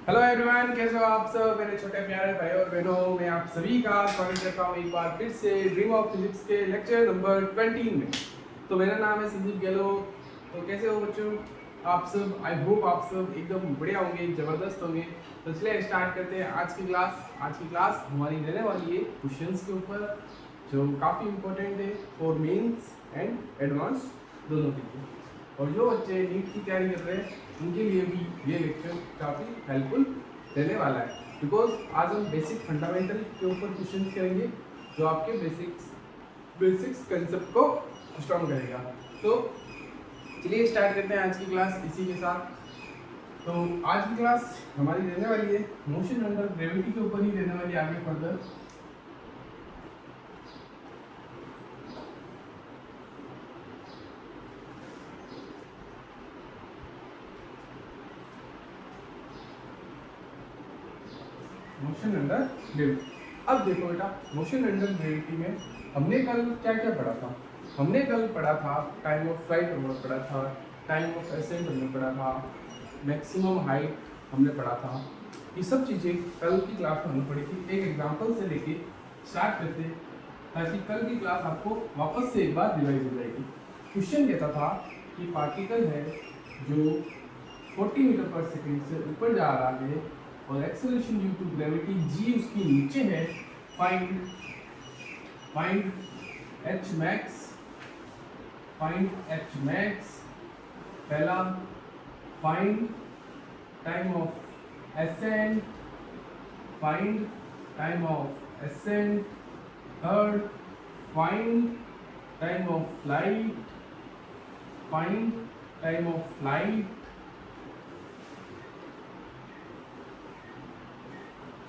Hello everyone, कैसे हो आप सब मेरे छोटे प्यारे भाई और बहनों। मैं आप सभी का स्वागत करता हूँ एक बार फिर से ड्रीम ऑफ फिजिक्स के लेक्चर नंबर 20 में। तो मेरा नाम है संदीप गहलोत। तो कैसे हो बच्चों आप सब? आई होप आप सब एकदम बढ़िया होंगे, ज़बरदस्त होंगे। तो चलिए स्टार्ट करते हैं आज की क्लास। आज की क्लास हमारी रहने वाली है क्वेश्चंस के ऊपर, जो काफ़ी इंपॉर्टेंट है फॉर मेंस एंड एडवांस दोनों के लिए। और जो बच्चे नीट की तैयारी कर रहे हैं उनके लिए भी ये लेक्चर काफ़ी हेल्पफुल रहने वाला है, बिकॉज आज हम बेसिक फंडामेंटल के ऊपर क्वेश्चन करेंगे जो आपके बेसिक्स कंसेप्ट को स्ट्रॉन्ग करेगा। तो चलिए स्टार्ट करते हैं आज की क्लास इसी के साथ। तो आज की क्लास हमारी रहने वाली है मोशन अंडर ग्रेविटी के ऊपर ही रहने वाली है आगे फर्दर। Motion under gravity. अब देखो बेटा, मोशन अंडर ग्रेविटी में हमने कल क्या क्या पढ़ा था? हमने कल पढ़ा था टाइम ऑफ फ्लाइट हमने पढ़ा था, टाइम ऑफ एसेंट हमने पढ़ा था, मैक्सिमम हाइट हमने पढ़ा था। ये सब चीज़ें कल की क्लास में हमने पढ़ी थी। एक एग्जांपल से लेके स्टार्ट करते हैं ताकि कल की क्लास आपको वापस से एक बार रिवाइज हो जाएगी। क्वेश्चन कहता था कि पार्टिकल है जो 40 मीटर पर सेकेंड से ऊपर जा रहा है और acceleration due to gravity g उसकी नीचे है। Find find h max, find h max पहला, find time of ascent, find time of ascent third, find time of flight, find time of flight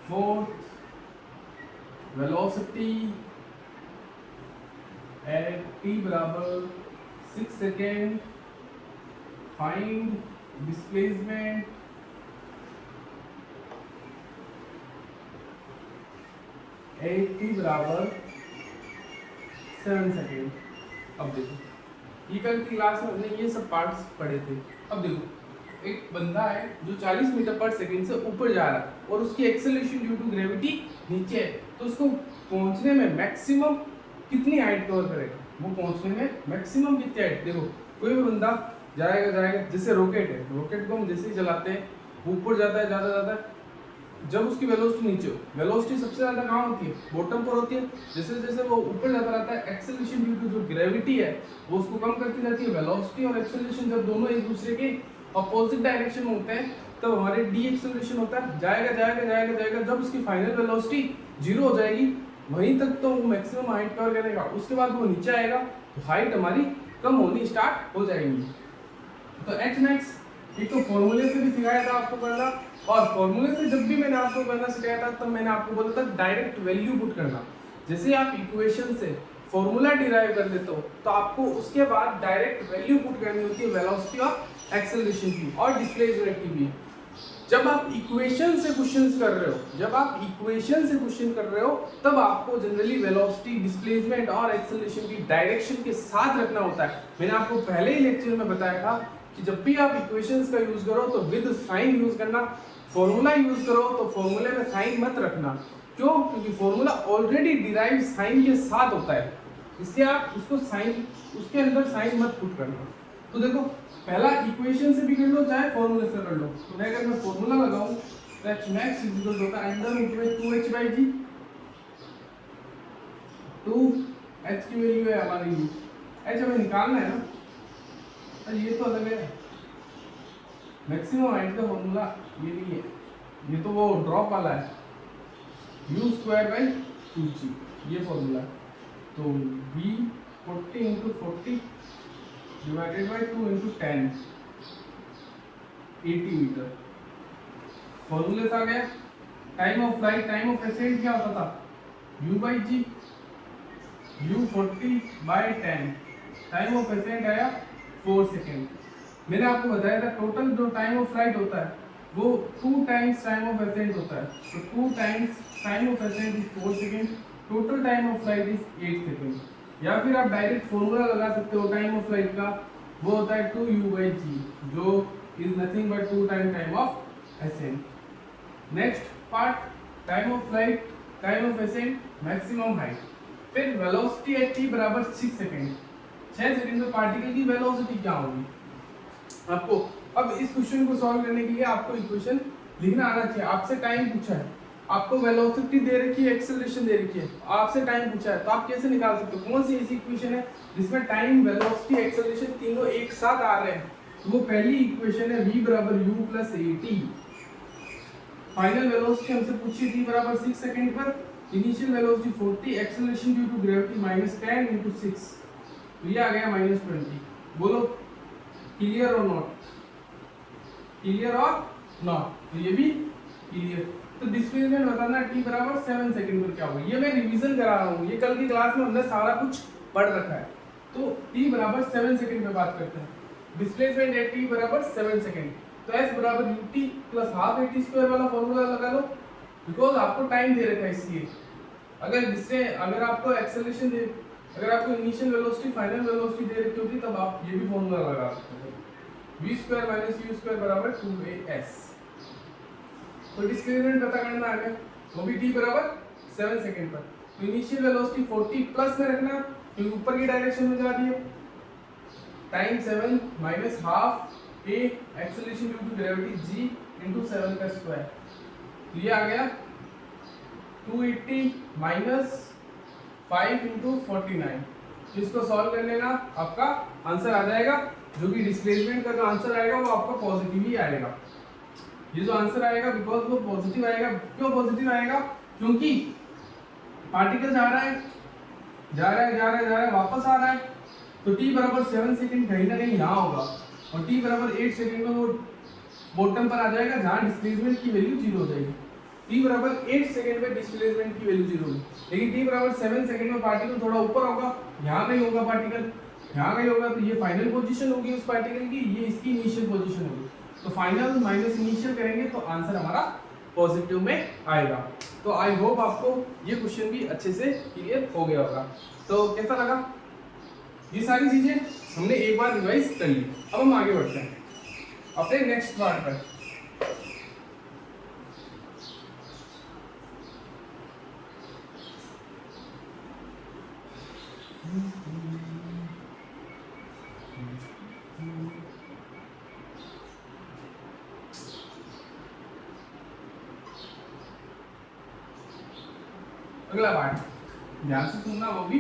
fourth, velocity at t बराबर 6 second, find displacement at t बराबर 7 second. अब देखो, ये कल की class में हमने ये सब पार्ट्स पढ़े थे। अब देखो, एक बंदा है जो 40 मीटर पर सेकंड से ऊपर जा रहा है और उसकी एक्सेलरेशन ड्यू टू ग्रेविटी नीचे है, तो उसको पहुंचने में मैक्सिमम कितनी हाइट कवर करेगा? वो पहुंचने में मैक्सिमम कितनी हाइट? देखो, कोई भी बंदा जाएगा, जैसे रॉकेट है, रॉकेट को हम जैसे ही चलाते हैं वो ऊपर जाता है, जाता है, जब उसकी वेलोसिटी नीचे हो, वेलोसिटी सबसे ज़्यादा कहाँ होती है? बॉटम पर होती है। जैसे जैसे वो ऊपर जाता रहता है, एक्सेलरेशन ड्यू टू जो ग्रेविटी है वो उसको कम करती जाती है। वेलोसिटी और एक्सेलरेशन जब दोनों एक दूसरे के अपोजिट डायरेक्शन में होते हैं तब हमारे डी एक्सेलरेशन होता है, जाएगा। जब उसकी फाइनल वेलोसिटी 0 हो जाएगी वहीं तक तो वो मैक्सिमम हाइट कवर करेगा। उसके बाद वो नीचे आएगा तो हाइट हमारी कम होनी स्टार्ट हो जाएगी। तो एच मैक्स एक तो फॉर्मूले से भी सिखाया था आपको करना, और फॉर्मूले से जब भी मैंने आपको करना सिखाया था तब मैंने आपको बोला था डायरेक्ट वैल्यू पुट करना। जैसे आप इक्वेशन से फॉर्मूला डिराइव कर लेते हो तो आपको उसके बाद डायरेक्ट वैल्यू पुट करनी होती है वेलोसिटी और एक्सेलरेशन की और डिस्प्लेसमेंट की भी। जब आप इक्वेशन से क्वेश्चंस कर रहे हो तब आपको जनरली वेलोसिटी, डिस्प्लेसमेंट और एक्सेलरेशन की डायरेक्शन के साथ रखना होता है। मैंने आपको पहले ही लेक्चर में बताया था कि जब भी आप इक्वेशंस का यूज करो तो विद साइन यूज करना, फॉर्मूला यूज करो तो फॉर्मूले में साइन मत रखना। क्यों? क्योंकि फॉर्मूला ऑलरेडी डिराइव साइन के साथ होता है, इसलिए आप उसको साइन, उसके अंदर साइन मत पुट करना। तो देखो, पहला इक्वेशन से भी कर लो चाहे फॉर्मूले से कर लो। तो मैं अगर मैं फॉर्मूला लगाऊं तो h max इज इक्वल होता है अंडर रूट में 2h बाई जी। 2h की वैल्यू है हमारी u, h हमें निकालना है ना, तो ये तो अलग है। मैक्सिमम हाइट का फॉर्मूला ये नहीं है, ये तो वो ड्रॉप वाला है, u स्क्वायर बाई 2g ये फॉर्मूला है। तो v 40 into 40 divided by 2 into 10 80 metre. फॉर्मूले से आ गया। Time of flight, time of ascent क्या होता था? u by g, u 40 by 10, time of ascent आया 4 सेकेंड। मैंने आपको बताया था टोटल जो टाइम ऑफ फ्लाइट होता है वो 2 टाइम्स टाइम ऑफ एसेंट होता है। तो 2 times time of ascent is 4 second, total time of flight is 8 second. या फिर आप डायरेक्ट फॉर्मूला लगा सकते हो टाइम ऑफ फ्लाइट का, वो होता है 2u/g जो is nothing but 2 time of accent. Next part, time of flight, time of accent, maximum height. फिर वेलोसिटी एट टी बराबर 6 सेकेंड, 6 सेकेंड में पार्टिकल की वेलोसिटी क्या होगी आपको। अब इस क्वेश्चन को सॉल्व करने के लिए आपको इक्वेशन लिखना आना चाहिए। आपसे टाइम पूछा है, आपको वेलोसिटी दे रखी है, एक्सेलरेशन दे रखी है, आपसे टाइम पूछा है, तो आप कैसे निकाल सकते हो। कौन सी ऐसी इक्वेशन है जिसमें टाइम, वेलोसिटी, एक्सेलरेशन तीनों एक साथ आ रहे हैं। वो पहली इक्वेशन है v बराबर u plus a t. Final velocity हमसे पूछी थी बराबर 6 सेकंड पर, initial velocity 40, acceleration due to gravity -10 × 6, तो ये आ गया -20। बोलो क्लियर और नॉट, क्लियर और नॉट, तो ये भी क्लियर। तो डिस्प्लेसमेंट बताना t बराबर 7 सेकंड पर क्या होगा। ये मैं रिवीजन करा रहा हूँ, ये कल की क्लास में हमने सारा कुछ पढ़ रखा है। तो t बराबर 7 सेकंड पे बात करते हैं। डिस्प्लेसमेंट एट t बराबर 7 सेकंड, तो s बराबर ut plus half at square वाला फॉर्मूला लगा लो, बिकॉज आपको टाइम दे रखा है इसलिए। अगर आपको एक्सेलरेशन दे, अगर आपको इनिशियल वेलोसिटी, फाइनल वेलोसिटी दे रखी होती तब आप ये भी फॉर्मूला लगा सकते थे, v square minus u square बराबर 2as। तो डिस्प्लेसमेंट पता करना है, वो भी t बराबर 7 सेकंड पर। तो इनिशियल वेलोसिटी 40 प्लस में रखना क्योंकि ऊपर की डायरेक्शन में जा रही है, time 7 minus half a acceleration due to gravity g into 7 का स्क्वायर, तो ये आ गया 280 माइनस 5 into 49। तो इसको सॉल्व कर लेना, आपका आंसर आ जाएगा, जो कि डिस्प्लेसमेंट का जो आंसर आएगा वो आपका पॉजिटिव ही आएगा। ये जो आंसर आएगा बिकॉज वो पॉजिटिव आएगा। क्यों पॉजिटिव आएगा, क्योंकि पार्टिकल जा रहा है, जा रहा है, जा रहा है, जा रहा है, वापस आ रहा है, तो t बराबर 7 सेकंड कहीं ना कहीं यहाँ होगा, और t बराबर 8 सेकंड में वो बॉटम पर आ जाएगा जहाँ डिस्प्लेसमेंट की वैल्यू 0 हो जाएगी। t बराबर 8 सेकंड में डिस्प्लेसमेंट की वैल्यू 0 होगी, लेकिन t बराबर 7 सेकंड में पार्टिकल थोड़ा ऊपर होगा, यहाँ कहीं होगा पार्टिकल, यहाँ कहीं होगा, तो ये फाइनल पोजीशन होगी उस पार्टिकल की, ये इसकी इनिशियल पोजीशन होगी। तो फाइनल माइनस इनिशियल करेंगे तो आंसर हमारा पॉजिटिव में आएगा। तो आई होप आपको ये क्वेश्चन भी अच्छे से क्लियर हो गया होगा। तो कैसा लगा, ये सारी चीजें हमने एक बार रिवाइज कर ली। अब हम आगे बढ़ते हैं अपने नेक्स्ट पार्ट पर। अगला पार्ट ध्यान से सुनना, वो भी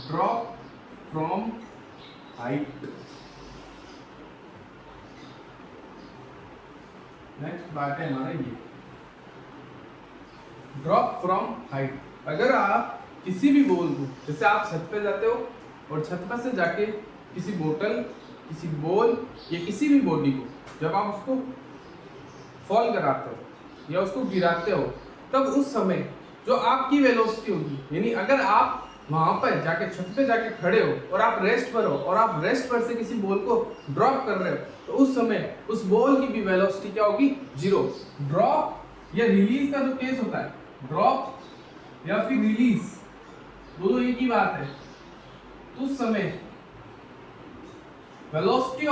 ड्रॉप फ्रॉम हाइट। नेक्स्ट बात है हमारा ये ड्रॉप फ्रॉम हाइट। अगर आप किसी भी बॉल को, जैसे आप छत पे जाते हो और छत पर से जाके किसी बोतल, किसी बॉल या किसी भी बॉडी को जब आप उसको फॉल कराते हो या उसको गिराते हो, तब उस समय जो आपकी वेलोसिटी होगी, यानी अगर आप वहां पर जाके छत पे जाके खड़े हो और आप रेस्ट पर हो और आप रेस्ट पर से किसी बॉल को ड्रॉप कर रहे हो, तो उस समय उस बॉल की भी वेलोसिटी क्या होगी, 0। ड्रॉप या रिलीज का जो केस होता है, ड्रॉप या फिर रिलीज दोनों एक ही बात है। तो उस समय velocity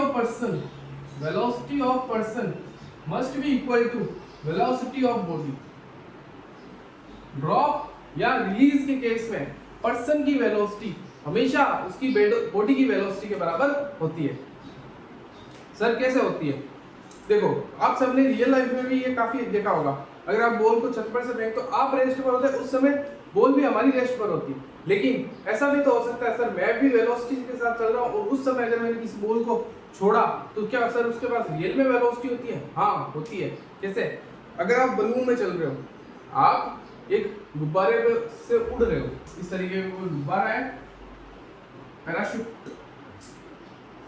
of person must be equal to velocity of body. Drop या रिलीज के केस में पर्सन की वेलोसिटी हमेशा उसकी बॉडी की वेलोसिटी के बराबर होती है। सर कैसे होती है, देखो आप सबने रियल लाइफ में भी ये काफी देखा होगा। अगर आप बॉल को छत पर से फेंक तो आप रेस्ट पर होते हैं, उस समय बॉल भी हमारी रेस्ट पर होती है। लेकिन ऐसा भी तो हो सकता है सर मैं भी वेलोसिटी के साथ चल रहा हूँ और उस समय अगर मैंने किसी बॉल को छोड़ा तो क्या सर उसके पास रियल में वेलोसिटी होती है? हाँ होती है। कैसे, अगर आप बलून में चल रहे हो, आप एक गुब्बारे से उड़ रहे हो, इस तरीके का गुब्बारा है, पैराशूट,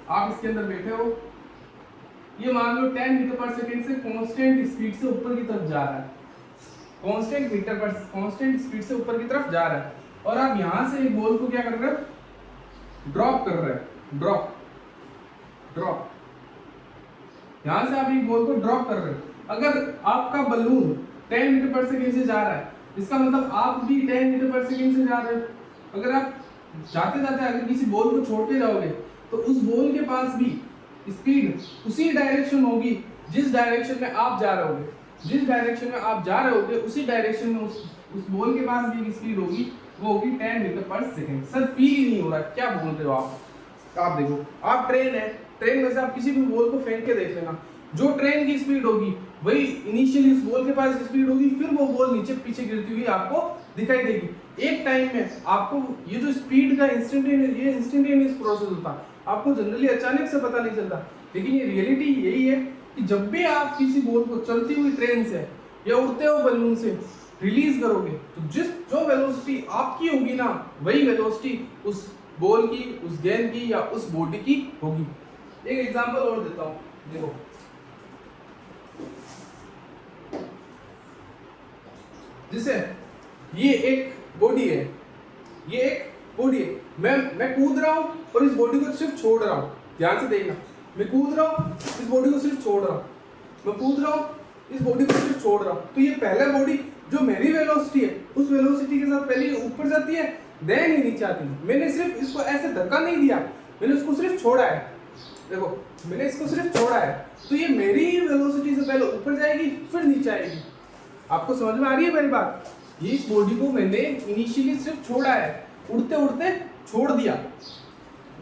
आप इसके अंदर बैठे हो, ये मान लो 10 मीटर पर सेकंड से कांस्टेंट स्पीड से ऊपर की तरफ जा रहा है, कांस्टेंट स्पीड से ऊपर की तरफ जा रहा है, और आप यहां से एक बॉल को क्या कर रहे हो, ड्रॉप कर रहे हो, ड्रॉप, यहां से आप एक बॉल को ड्रॉप कर रहे हो। अगर आपका बलून 10 मीटर पर सेकंड से जा रहा है, इसका मतलब आप भी 10 मीटर पर सेकंड से जा रहे हो। अगर आप जाते जाते अगर किसी बॉल को छोड़ के जाओगे तो उस बॉल के पास भी स्पीड उसी डायरेक्शन होगी जिस डायरेक्शन में आप जा रहे होगे, जिस डायरेक्शन में आप जा रहे होगे उसी डायरेक्शन में उस बॉल के पास भी एक स्पीड होगी, वो होगी 10 मीटर पर सेकंड। सर फील ही नहीं हो रहा, क्या बोल रहे हो आप देखो, आप ट्रेन है, ट्रेन में से आप किसी भी बॉल को फेंक के देख लेना, जो ट्रेन की स्पीड होगी वही इनिशियली इस बॉल के पास स्पीड होगी, फिर वो बॉल नीचे पीछे गिरती हुई आपको दिखाई देगी। एक टाइम में आपको ये जो स्पीड का इंस्टेंटेनियस प्रोसेस होता है, आपको जनरली अचानक से पता नहीं चलता, लेकिन ये रियलिटी यही है कि जब भी आप किसी बॉल को चलती हुई ट्रेन से या उड़ते हुए बलून से रिलीज करोगे, तो जो वेलोसिटी आपकी होगी ना, वही वेलोसिटी उस बॉल की, उस गेंद की या उस बॉडी की होगी। एक एग्जांपल और देता हूं, देखो जैसे ये एक बॉडी है, ये एक बॉडी है, मैं कूद रहा हूं और इस बॉडी को सिर्फ छोड़ रहा हूं, ध्यान से देखना, मैं कूद रहा हूं इस बॉडी को सिर्फ छोड़ रहा हूं, मैं कूद रहा हूं इस बॉडी को सिर्फ छोड़ रहा हूं, तो ये पहला बॉडी जो मेरी वेलोसिटी है उस वेलोसिटी के साथ पहले ऊपर जाती है, देन ही नीचे आती है। मैंने सिर्फ इसको ऐसे धक्का नहीं दिया, मैंने उसको सिर्फ छोड़ा है, देखो मैंने इसको सिर्फ छोड़ा है, तो ये मेरी वेलोसिटी से पहले ऊपर जाएगी फिर नीचे आएगी। आपको समझ में आ रही है मेरी बात? ये इस बॉडी को मैंने इनिशियली सिर्फ छोड़ा है, उड़ते उड़ते छोड़ दिया,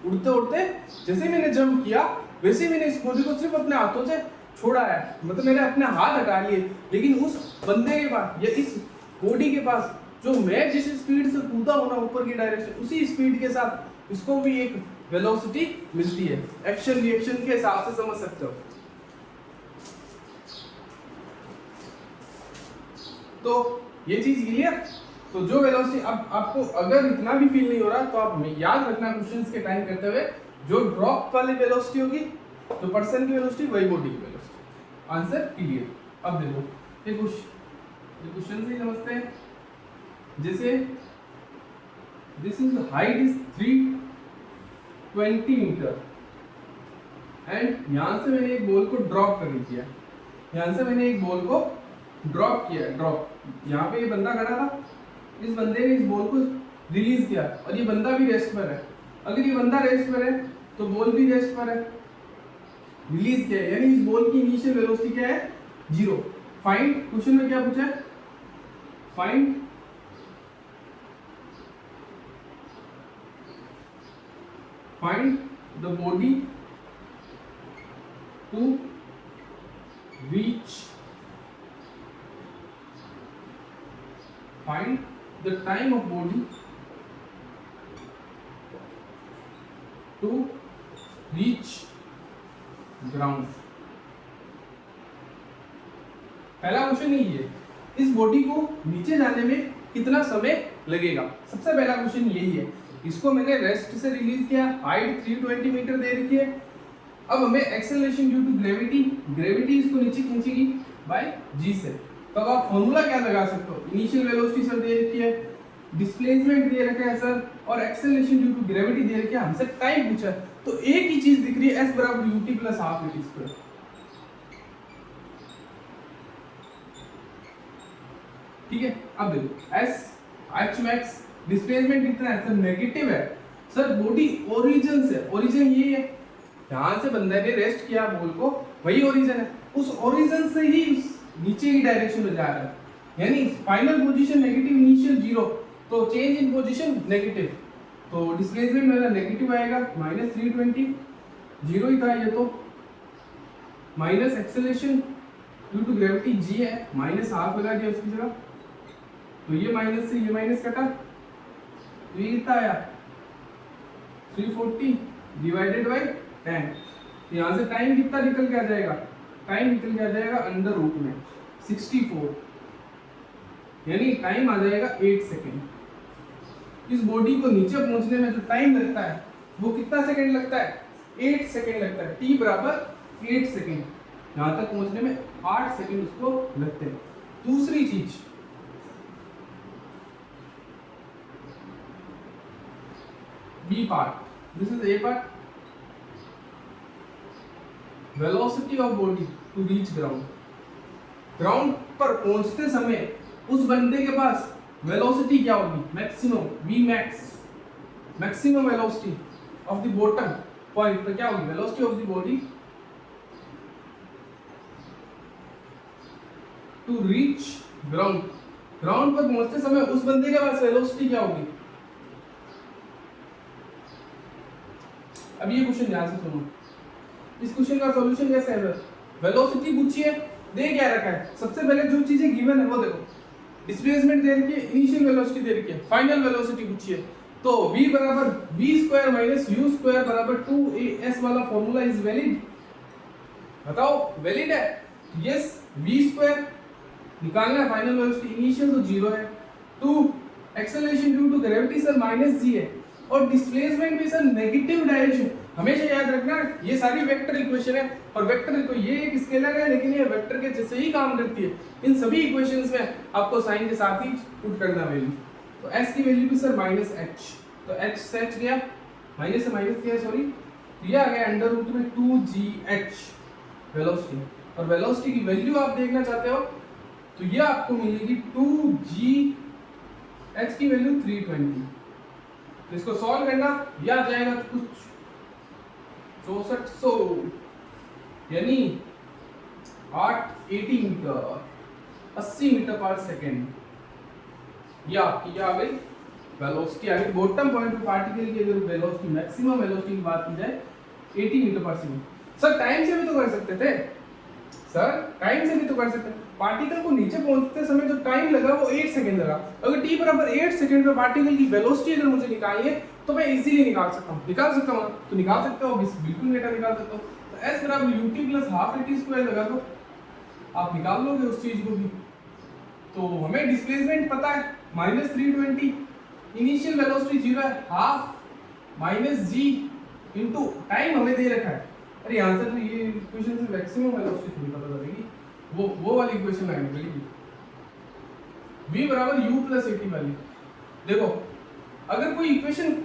उड़ते उड़ते जैसे मैंने जंप किया वैसे मैंने इस बॉडी को सिर्फ अपने हाथों से छोड़ा है, मतलब मैंने अपने हाथ हटा लिए, लेकिन उस बंदे के पास या इस बॉडी के पास जो मैं जिस स्पीड से कूदा हूं ना ऊपर की डायरेक्शन, उसी स्पीड के साथ इसको भी एक वेलोसिटी मिलती है। एक्शन रिएक्शन के हिसाब से समझ सकते हो। तो ये चीज क्लियर? तो जो वेलोसिटी, अब आपको अगर इतना भी फील नहीं हो रहा तो आप याद रखना क्वेश्चंस के टाइम करते हुए, जो ड्रॉप वाली वेलोसिटी होगी, जो पर्सन की वेलोसिटी, वही बॉडी की वेलोसिटी। Answer clear? अब देखो ये क्वेश्चन से समझते हैं। जैसे this is height is 320 metre and यहां से मैंने एक बॉल को ड्रॉप कर दिया, यहां से मैंने एक बॉल को ड्रॉप किया, ड्रॉप, यहाँ पे ये बंदा खड़ा था, इस बंदे ने इस बॉल को रिलीज किया और ये बंदा भी रेस्ट पर है। अगर ये बंदा रेस्ट पर है तो बॉल भी रेस्ट पर है, रिलीज किया है, यानी इस बॉल की इनिशियल वेलोसिटी क्या है? 0। फाइंड, क्वेश्चन में क्या पूछा है? Find the body to reach, find the time of body to reach ground। पहला क्वेश्चन यही है, इस बॉडी को नीचे जाने में कितना समय लगेगा? सबसे पहला क्वेश्चन यही है। इसको मैंने रेस्ट से रिलीज किया, हाइट 320 मीटर दे रखी है। अब हमें acceleration due to gravity, gravity इसको नीचे खींचेगी बाय जी से। तो अब आप फॉर्मूला क्या लगा सकते हो? इनिशियल वेलोसिटी सर दे रखी है, डिस्प्लेसमेंट दे रखा है सर, और एक्सेलरेशन ड्यू टू ग्रेविटी दे रखी है, हमसे टाइम पूछा है, तो एक ही चीज दिख रही है, s बराबर ut plus half ut square. ठीक है, अब देखो s h max डिस्प्लेसमेंट कितना है सर? नेगेटिव है सर, बॉडी ओरिजिन से, ओरिजिन ये है, यहां से बंदे ने रेस्ट किया बॉल को, वही ओरिजिन है, उस ओरिजिन से ही नीचे की डायरेक्शन में जा रहा है, यानी फाइनल पोजीशन नेगेटिव, इनिशियल 0, तो चेंज इन पोजीशन नेगेटिव, तो डिस्प्लेसमेंट मेरा नेगेटिव आएगा, माइनस 320, 0 ही था ये तो, minus acceleration due to gravity g है, माइनस हाफ लगा दिया उसकी जगह, तो ये माइनस से ये माइनस कटा, तो ये कितना आया 340 डिवाइडेड बाय 10। यहाँ से टाइम कितना निकल के आ जाएगा? टाइम निकल के आ जाएगा अंडर रूट में 64, यानी टाइम आ जाएगा 8 सेकेंड। इस बॉडी को नीचे पहुंचने में जो टाइम लगता है वो कितना सेकेंड लगता है? 8 सेकेंड लगता है, t बराबर 8 सेकेंड। यहाँ तक पहुंचने में 8 सेकेंड उसको लगते हैं। दूसरी चीज, B part, this is A part, velocity of body to reach ground. Ground पर पहुंचते समय उस बंदे के पास वेलोसिटी क्या होगी? Maximum, v max, maximum velocity of the bottom point पर क्या होगी velocity of the body to reach ground. Ground पर पहुंचते समय उस बंदे के पास वेलोसिटी क्या होगी। अब ये क्वेश्चन ध्यान से सुनो, इस क्वेश्चन का सॉल्यूशन कैसे है। वेलोसिटी पूछी है, दे क्या रखा है, सबसे पहले जो चीजें गिवन है वो देखो, डिस्प्लेसमेंट दे रखी है, इनिशियल वेलोसिटी दे रखी है, फाइनल वेलोसिटी पूछी है। तो v बराबर v square minus u square बराबर 2as वाला फॉर्मूला इज वैलिड, बताओ वैलिड है। यस, v स्क्वायर निकालना है, फाइनल वेलोसिटी इनिशियल तो 0 है, 2 acceleration due to gravity sir minus g है, और डिस्प्लेसमेंट भी सर नेगेटिव डायरेक्शन। हमेशा याद रखना ये सारी वेक्टर इक्वेशन है, और वेक्टर को ये एक स्केलर है लेकिन ये वेक्टर के जैसे ही काम करती है। इन सभी इक्वेशंस में आपको साइन के साथ ही पुट करना वैल्यू। तो s की वैल्यू भी सर माइनस h, तो h से h गया, माइनस से माइनस गया सॉरी, ये आ गया अंडर रूट में 2gh वेलोसिटी। और वेलोसिटी की वैल्यू आप देखना चाहते हो तो ये आपको मिलेगी 2g, h की वैल्यू 320। तो इसको सॉल्व करना, यह आ जाएगा कुछ 6400 यानी 80 मीटर 80 मीटर पर सेकेंड। ये आपकी क्या आ गई वेलोसिटी आ गई। बॉटम पॉइंट पे पार्टिकल की अगर वेलोसिटी मैक्सिमम वेलोसिटी की बात की जाए 80 मीटर पर सेकेंड। सर टाइम से भी तो कर सकते थे, सर टाइम से भी तो कर सकते हैं। पार्टिकल को नीचे पहुंचते समय जो टाइम लगा वो 8 सेकंड लगा। अगर t बराबर 8 सेकंड पे पार्टिकल की वेलोसिटी अगर मुझे निकालनी है तो मैं इजीली निकाल सकता हूं तो निकाल सकते हो, बिल्कुल बेटा निकाल सकता हूं। तो s बराबर ut plus half at square लगा दो, आप निकाल लोगे उस चीज को भी। तो हमें डिस्प्लेसमेंट पता है -320, इनिशियल वेलोसिटी 0 है, half minus g into time हमें दे रखा है। अरे यहां से तो ये इक्वेशन से मैक्सिमम वेलोसिटी थोड़ी पता चलेगी, वो वाली इक्वेशन लानी पड़ेगी। v बराबर u प्लस 80 वाली। देखो अगर कोई इक्वेशन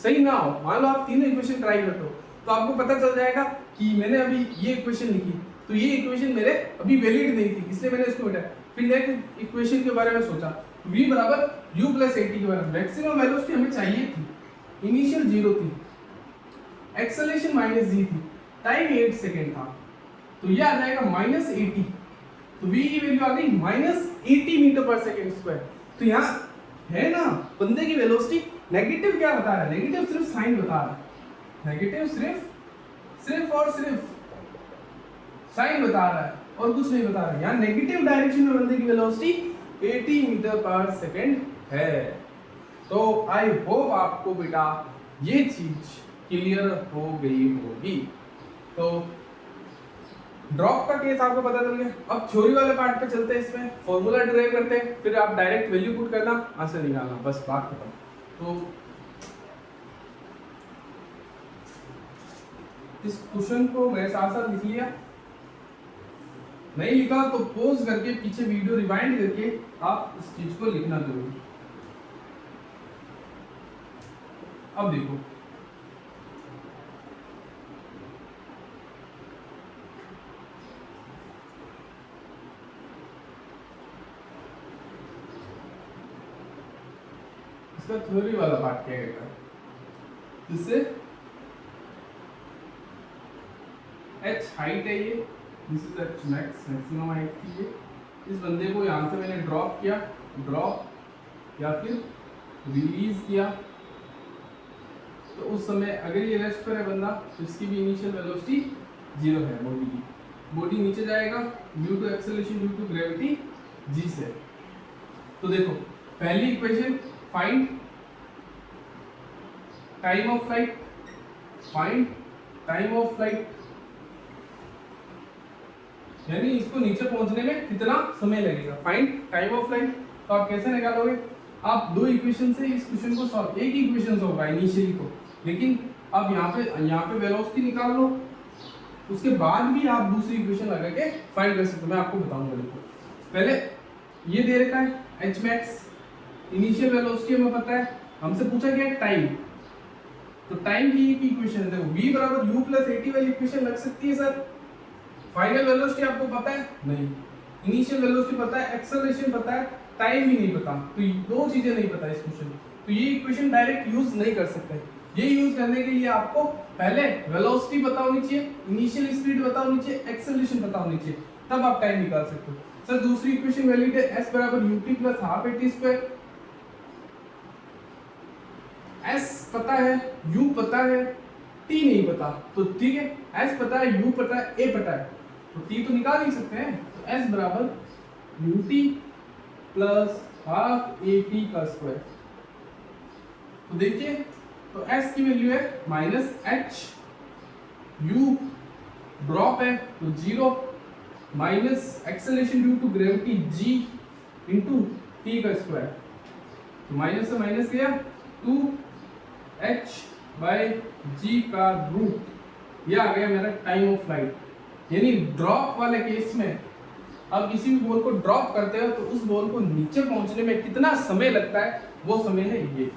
सही ना हो, मान लो आप तीनों इक्वेशन ट्राई करते हो, तो आपको पता चल जाएगा कि मैंने अभी ये इक्वेशन लिखी तो ये इक्वेशन मेरे अभी वैलिड नहीं थी, इसलिए मैंने इसको हटाया। फिर नेक्स्ट इक्वेशन के बारे में सोचा, v बराबर u प्लस 80 के बारे में। मैक्सिमम वेलोसिटी हमें चाहिए थी, इनिशियल 0 थी, एक्सेलरेशन माइनस g थी, टाइम 8 सेकेंड था, तो ये आ जाएगा -80। तो v की वैल्यू आ गई -80 मीटर पर सेकेंड स्क्वायर। तो यहाँ है ना बंदे की वेलोसिटी नेगेटिव क्या बता रहा है, नेगेटिव सिर्फ साइन बता रहा है, नेगेटिव सिर्फ और सिर्फ साइन बता रहा है और कुछ नहीं बता रहा है। यहाँ नेगेटिव डायरेक्शन में बंदे की वेलोसिटी 80 मीटर पर सेकेंड है। तो आई होप आपको बेटा ये चीज क्लियर हो गई होगी। तो ड्रॉप का केस आपको पता चल गया। अब थ्योरी वाले पार्ट पे चलते हैं, इसमें फॉर्मूला डिराइव करते हैं, फिर आप डायरेक्ट वैल्यू पुट करना, आंसर निकालना, बस बात खत्म। तो इस क्वेश्चन को मेरे साथ साथ लिख लिया, नहीं लिखा तो पॉज करके पीछे वीडियो रिवाइंड करके आप इस चीज को लिखना जरूर। अब देखो इसका थ्योरी वाला पार्ट क्या कहता है, जिससे h हाइट है, ये this is h max, maximum height की ये। इस बंदे को यहाँ से मैंने ड्रॉप किया, ड्रॉप या फिर रिलीज किया, तो उस समय अगर ये रेस्ट पर है बंदा तो इसकी भी इनिशियल वेलोसिटी 0 है बॉडी की। बॉडी नीचे जाएगा due to acceleration due to gravity g से। तो देखो पहली equation find time of flight, find time of flight, यानी इसको नीचे पहुंचने में कितना समय लगेगा, फाइंड टाइम ऑफ फ्लाइट। तो आप कैसे निकालोगे, आप दो इक्वेशन से इस क्वेश्चन को सॉल्व, एक ही इक्वेशन से होगा इनिशियली तो, लेकिन अब यहाँ पे वेलोसिटी निकाल लो, उसके बाद भी आप दूसरी इक्वेशन लगा के फाइंड कर सकते हो। मैं आपको बताऊंगा। देखो पहले ये दे रखा है h मैक्स, इनिशियल वेलोसिटी हमें पता है, हमसे पूछा गया टाइम, तो टाइम की एक इक्वेशन है। देखो v बराबर u प्लस 80 वाली इक्वेशन लग सकती है सर। फाइनल वेलोसिटी आपको पता है नहीं, इनिशियल वेलोसिटी पता है, एक्सेलरेशन पता है, टाइम भी नहीं पता, तो दो चीजें नहीं पता इस क्वेश्चन। तो ये इक्वेशन डायरेक्ट यूज नहीं कर सकते, ये यूज करने के लिए आपको पहले वेलोसिटी पता होनी चाहिए, इनिशियल स्पीड पता होनी चाहिए, एक्सेलरेशन पता होनी चाहिए, तब आप टाइम निकाल सकते हो। सर दूसरी इक्वेशन वैलिड है s बराबर ut plus half at square. s पता है, u पता है, t नहीं पता, तो ठीक है, s पता है, u पता है, a पता है, तो t तो निकाल ही सकते हैं। तो s बराबर ut प्लस हाफ at का स्क्वायर। तो देखिए, तो s की वैल्यू है माइनस h, u ड्रॉप है तो 0, minus acceleration due to gravity g into t का स्क्वायर, तो माइनस से माइनस गया 2h बाई जी का रूट, ये आ गया मेरा टाइम ऑफ फ्लाइट। यानी ड्रॉप वाले केस में अब किसी भी बॉल को ड्रॉप करते हो तो उस बॉल को नीचे पहुंचने में कितना समय लगता है, वो समय है ये,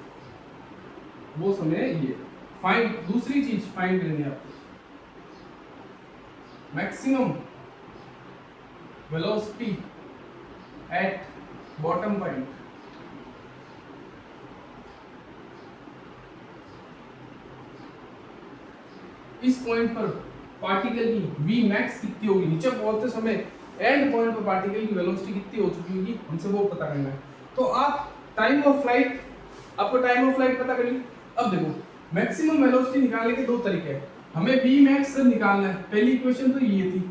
वो समय है ये। फाइंड, दूसरी चीज फाइंड करनी है आपको, maximum velocity at bottom point. इस पॉइंट पर पार्टिकल की v मैक्स कितनी होगी, नीचे पहुंचते समय एंड पॉइंट पर पार्टिकल की वेलोसिटी कितनी हो चुकी होगी, हमसे वो पता करना है। तो आप टाइम ऑफ फ्लाइट, आपको टाइम ऑफ फ्लाइट पता कर ली। अब देखो मैक्सिमम वेलोसिटी निकालने के दो तरीके हैं, हमें v मैक्स निकालना है। पहली इक्वेशन तो ये थी,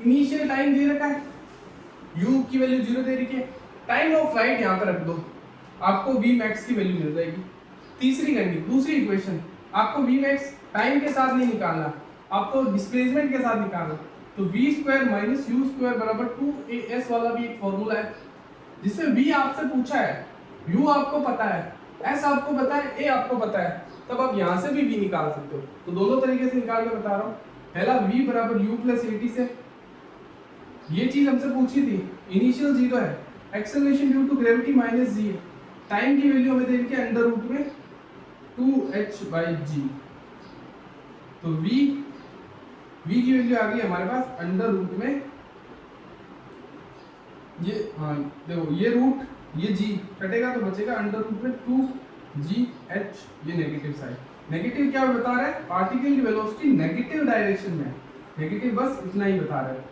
इनिशियल टाइम दे रखा है, u की वैल्यू 0 दे रखी है, टाइम ऑफ फ्लाइट यहाँ पर रख दो, आपको v मैक्स की वैल्यू मिल जाएगी। तीसरी करनी, दूसरी इक्वेशन, आपको v मैक्स टाइम के साथ नहीं निकालना, आपको डिस्प्लेसमेंट के साथ निकालना। तो v square minus you square बराबर 2as वाला भी एक फॉर्मूला है, जिसमें v आपसे पूछा है, u आपको पता है, s आपको पता है, a आपको पता है, तब आप यहाँ से भी v निकाल सकते हो। तो दोनों तरीके से निकाल के बता रहा हूँ। पहला v बराबर u प्लस एटी से, ये चीज हमसे पूछी थी, इनिशियल 0 है, acceleration due to gravity minus g है, टाइम की वैल्यू हमें दे रखी है अंडर रूट में 2h बाई जी। तो v की वैल्यू आ गई हमारे पास अंडर रूट में, ये हाँ देखो ये रूट, ये g कटेगा तो बचेगा अंडर रूट में 2gh, ये नेगेटिव साइड। नेगेटिव क्या बता रहा है, पार्टिकल की वेलोसिटी नेगेटिव डायरेक्शन में, नेगेटिव बस इतना ही बता रहा है।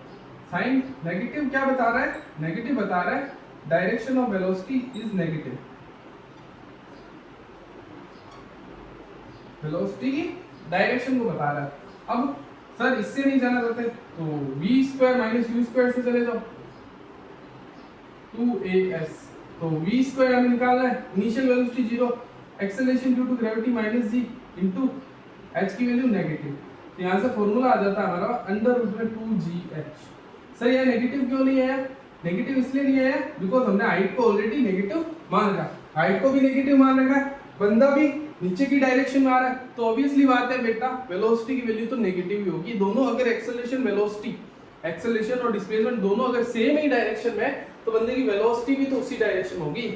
साइन नेगेटिव क्या बता रहा है, नेगेटिव बता रहा है direction of velocity is negative, velocity की डायरेक्शन को बता रहा है। अब सर इससे नहीं जाना चाहते तो v square minus you square से चले जाओ, 2as, तो v स्क्वायर हमें निकालना है, initial velocity 0, acceleration due to gravity minus g into h की वैल्यू नेगेटिव, तो यहाँ से फॉर्मूला आ जाता है हमारा अंडर रूट में 2gh। सर यह नेगेटिव क्यों नहीं आया, नेगेटिव इसलिए नहीं आया बिकॉज हमने हाइट को ऑलरेडी नेगेटिव मान रखा, हाइट को भी नेगेटिव मान रखा है, बंदा भी नीचे की डायरेक्शन में आ रहा है, तो ऑब्वियसली बात है बेटा वेलोसिटी की वैल्यू तो नेगेटिव ही होगी। दोनों अगर एक्सेलरेशन वेलोसिटी, एक्सेलरेशन और डिस्प्लेसमेंट दोनों अगर सेम ही डायरेक्शन में, तो बंदे की वेलोसिटी भी तो उसी डायरेक्शन होगी।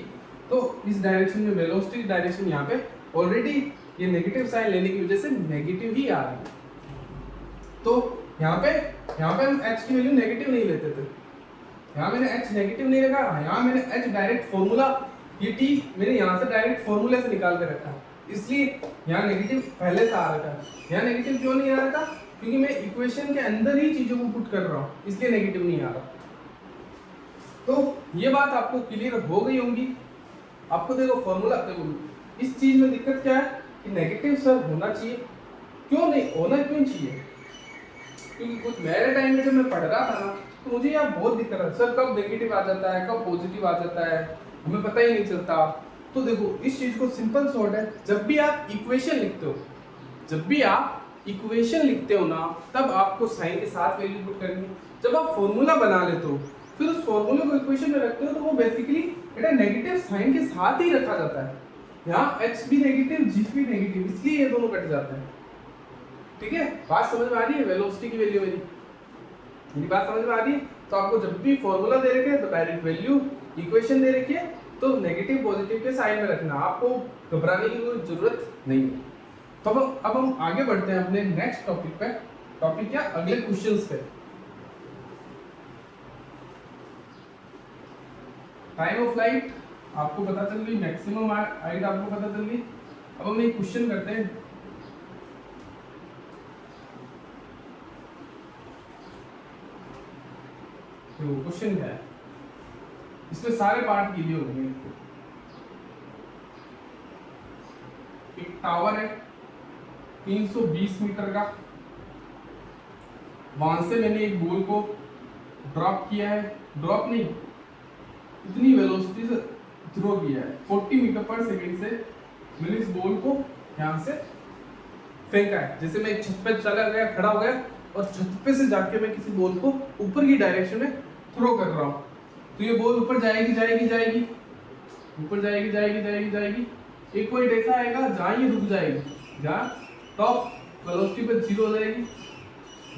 तो इस डायरेक्शन में वेलोसिटी की डायरेक्शन यहाँ पे ऑलरेडी ये नेगेटिव साइन लेने की वजह से नेगेटिव ही आ रही है। तो यहाँ पे हम h की वैल्यू नेगेटिव नहीं लेते थे, यहाँ मैंने h नेगेटिव नहीं रखा, यहाँ मैंने h डायरेक्ट फॉर्मूला, ये t मैंने यहाँ से डायरेक्ट फॉर्मूले से निकाल के रखा, इसलिए यहाँ नेगेटिव पहले से आ रखा है। यहाँ नेगेटिव क्यों नहीं आ रहा था, क्योंकि मैं इक्वेशन के अंदर ही चीजों को पुट कर रहा हूँ, इसलिए नेगेटिव नहीं आ रहा। तो ये बात आपको क्लियर हो गई होगी। आपको देखो फॉर्मूला, देखो इस चीज में दिक्कत क्या है कि नेगेटिव सर होना चाहिए, क्यों नहीं होना, क्यों चाहिए, क्योंकि कुछ मेरे टाइम में जब मैं पढ़ रहा था ना तो मुझे यहाँ बहुत दिक्कत है, सर कब नेगेटिव आ जाता है कब पॉजिटिव आ जाता है हमें पता ही नहीं चलता। तो देखो इस चीज को सिंपल सॉर्ट है, जब भी आप इक्वेशन लिखते हो, जब भी आप इक्वेशन लिखते हो ना, तब आपको साइन के साथ वैल्यू पुट करनी है। जब आप फॉर्मूला बना लेते हो फिर उस फॉर्मूले को इक्वेशन में रखते हो तो वो बेसिकली बेटा नेगेटिव साइन के साथ ही रखा जाता है। यहाँ h भी नेगेटिव g भी नेगेटिव, इसलिए ये दोनों कट जाते हैं। ठीक है, बात समझ में आ रही है वेलोसिटी की वैल्यू मेरी बात समझ में आ रही है। तो आपको जब भी फॉर्मूला दे रखे तो डायरेक्ट वैल्यू इक्वेशन दे रखी है तो नेगेटिव पॉजिटिव के साइन में रखना, आपको घबराने की कोई जरूरत नहीं है। तो अब हम आगे बढ़ते हैं अपने नेक्स्ट टॉपिक पे। टॉपिक क्या, अगले क्वेश्चंस पे। टाइम ऑफ फ्लाइट आपको पता चल गई, मैक्सिमम हाइट आपको पता चल गई, अब हम एक क्वेश्चन करते हैं। तो क्वेश्चन क्या है, इसमें सारे पार्ट गिले होंगे। एक टावर है 320 मीटर का, वहां से मैंने एक बॉल को ड्रॉप किया है, ड्रॉप नहीं, इतनी वेलोसिटी से थ्रो किया है 40 मीटर पर सेकंड से मैंने इस बॉल को यहाँ से फेंका है। जैसे मैं एक छत पे चला गया, खड़ा हो गया और छत पे से जाके मैं किसी बॉल को ऊपर की डायरेक्शन में थ्रो कर रहा हूँ, तो ये बॉल ऊपर जाएगी जाएगी जाएगी, ऊपर जाएगी जाएगी जाएगी जाएगी। एक पॉइंट ऐसा आएगा जहाँ ये रुक जाएगी, जहाँ टॉप वेलोसिटी पे 0 हो जाएगी।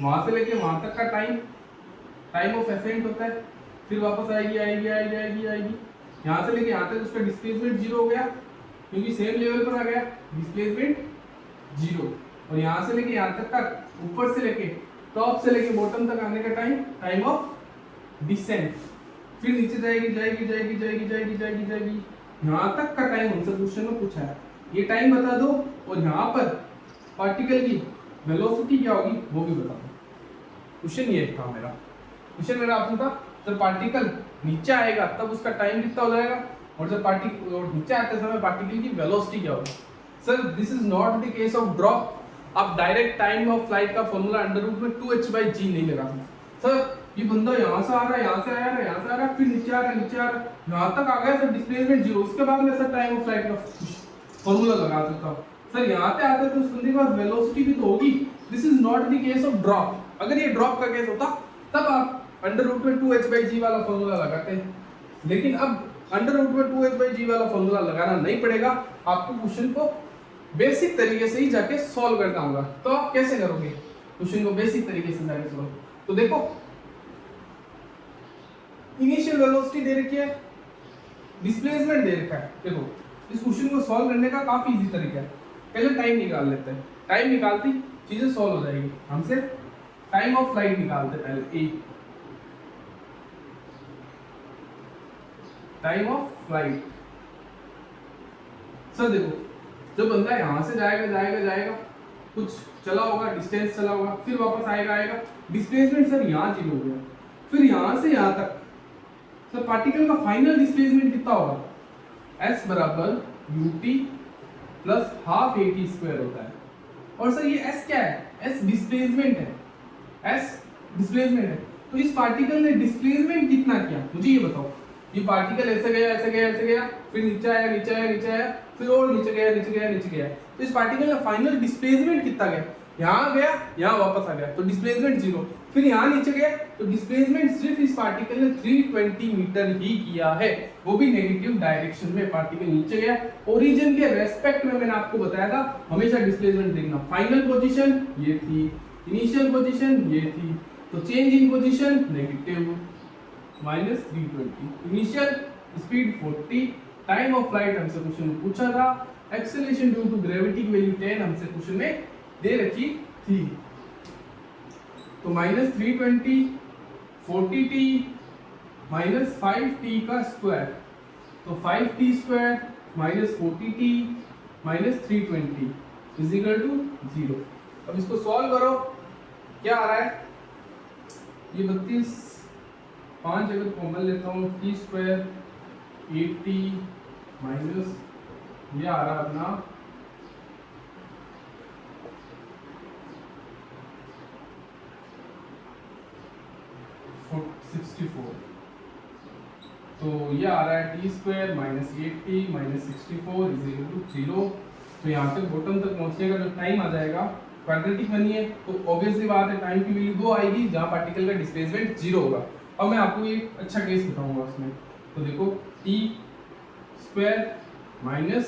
वहां से लेके वहां तक का टाइम ऑफ एसेंट होता है, फिर वापस आएगी आएगी आएगी आएगी आएगी। यहाँ से लेके यहाँ तक उसका डिस्प्लेसमेंट 0 हो गया, क्योंकि सेम लेवल पर आ गया, डिस्प्लेसमेंट 0। और यहाँ से लेके यहाँ तक का, ऊपर से लेके टॉप से लेके बॉटम तक आने का टाइम ऑफ डिसेंट, फिर नीचे जाएगी जाएगी जाएगी जाएगी जाएगी जाएगी जाएगी। यहाँ तक का टाइम हमसे क्वेश्चन में पूछा है, ये टाइम बता दो और यहाँ पर पार्टिकल की वेलोसिटी क्या होगी वो भी बता दो। क्वेश्चन ये था मेरा। क्वेश्चन मेरा आपसे था, जब पार्टिकल नीचे आएगा तब उसका टाइम कितना हो जाएगा, और जब पार्टिकल नीचे आते समय पार्टिकल की वेलोसिटी क्या होगी। Sir this is not the case of drop. आप डायरेक्ट टाइम ऑफ फ्लाइट का फॉर्मूला अंडर रूट में 2h/g नहीं लगा सकते। सर ये बंदा यहाँ से आ रहा है, यहाँ से आया है, यहाँ से आ रहा है, फिर नीचे आ रहा है, नीचे आ रहा है, यहाँ तक आ गया सर, डिस्प्लेसमेंट 0, उसके बाद मैं सर टाइम ऑफ फ्लाइट का फॉर्मूला लगा सकता हूँ। सर यहाँ पे आते तो उस बंदे के पास वेलोसिटी भी तो होगी। This is not the case of drop. अगर ये ड्रॉप का केस होता तब आप अंडर रूट में 2h/g वाला फॉर्मूला लगाते हैं, लेकिन अब अंडर रूट में 2h/g वाला फॉर्मूला लगाना नहीं पड़ेगा, आपको क्वेश्चन को बेसिक तरीके से ही जाके सॉल्व करना होगा। तो आप कैसे करोगे क्वेश्चन को बेसिक तरीके से जाके सॉल्व? तो देखो इनिशियल वेलोसिटी दे रखी है, डिस्प्लेसमेंट दे रखा है। देखो इस क्वेश्चन को सॉल्व करने का काफी इजी तरीका है, पहले टाइम निकाल लेते हैं, टाइम निकालती चीजें सॉल्व हो जाएगी। हमसे टाइम ऑफ फ्लाइट निकालते पहले, ए टाइम ऑफ फ्लाइट। सर देखो जब बंदा यहां से जाएगा जाएगा जाएगा, कुछ चला होगा, डिस्टेंस चला होगा, फिर वापस आएगा आएगा, डिस्प्लेसमेंट सर यहाँ 0 हो गया, फिर यहां से यहाँ तक सर पार्टिकल का फाइनल डिस्प्लेसमेंट कितना होगा, s बराबर ut plus half at square होता है। और सर ये s क्या है, s डिस्प्लेसमेंट है, s डिस्प्लेसमेंट है। तो इस पार्टिकल ने डिस्प्लेसमेंट कितना किया मुझे ये बताओ। ये पार्टिकल ऐसे गया ऐसे गया ऐसे गया, फिर नीचे आया नीचे आया नीचे आया, फिर और नीचे गया नीचे गया नीचे गया। तो इस पार्टिकल का फाइनल डिस्प्लेसमेंट कितना गया, यहाँ गया यहाँ वापस आ गया, तो डिस्प्लेसमेंट 0। फिर यहाँ नीचे गया तो डिस्प्लेसमेंट सिर्फ इस पार्टिकल ने 320 मीटर ही किया है, वो भी नेगेटिव डायरेक्शन में। पार्टिकल नीचे गया, ओरिजिन के रेस्पेक्ट में मैंने आपको बताया था हमेशा डिस्प्लेसमेंट देखना। फाइनल पोजीशन ये थी, इनिशियल पोजीशन ये थी, तो change in position negative -320, initial speed 40, time of flight हमसे क्वेश्चन में पूछा था, एक्सेलरेशन ड्यू टू ग्रेविटी की वैल्यू 10 हमसे क्वेश्चन में दे रखी थी। तो -320 40t माइनस 5t का स्क्वायर, तो 5t square minus 40t minus 320 is equal to 0। अब इसको सॉल्व करो, क्या आ रहा है, ये 32 5 अगर कॉमन लेता हूँ, t स्क्वायर 8t माइनस ये आ रहा अपना 64, तो ये आ रहा है t square minus 8t minus 64 is equal to 0। तो यहाँ तक बॉटम तक पहुँचने का जो टाइम आ जाएगा, क्वाड्रेटिक बनिए तो ऑब्वियसली बात है टाइम की वैल्यू 2 आएगी, जहाँ पार्टिकल का डिस्प्लेसमेंट 0 होगा। अब मैं आपको एक अच्छा केस बताऊंगा उसमें। तो देखो टी स्क्वायर माइनस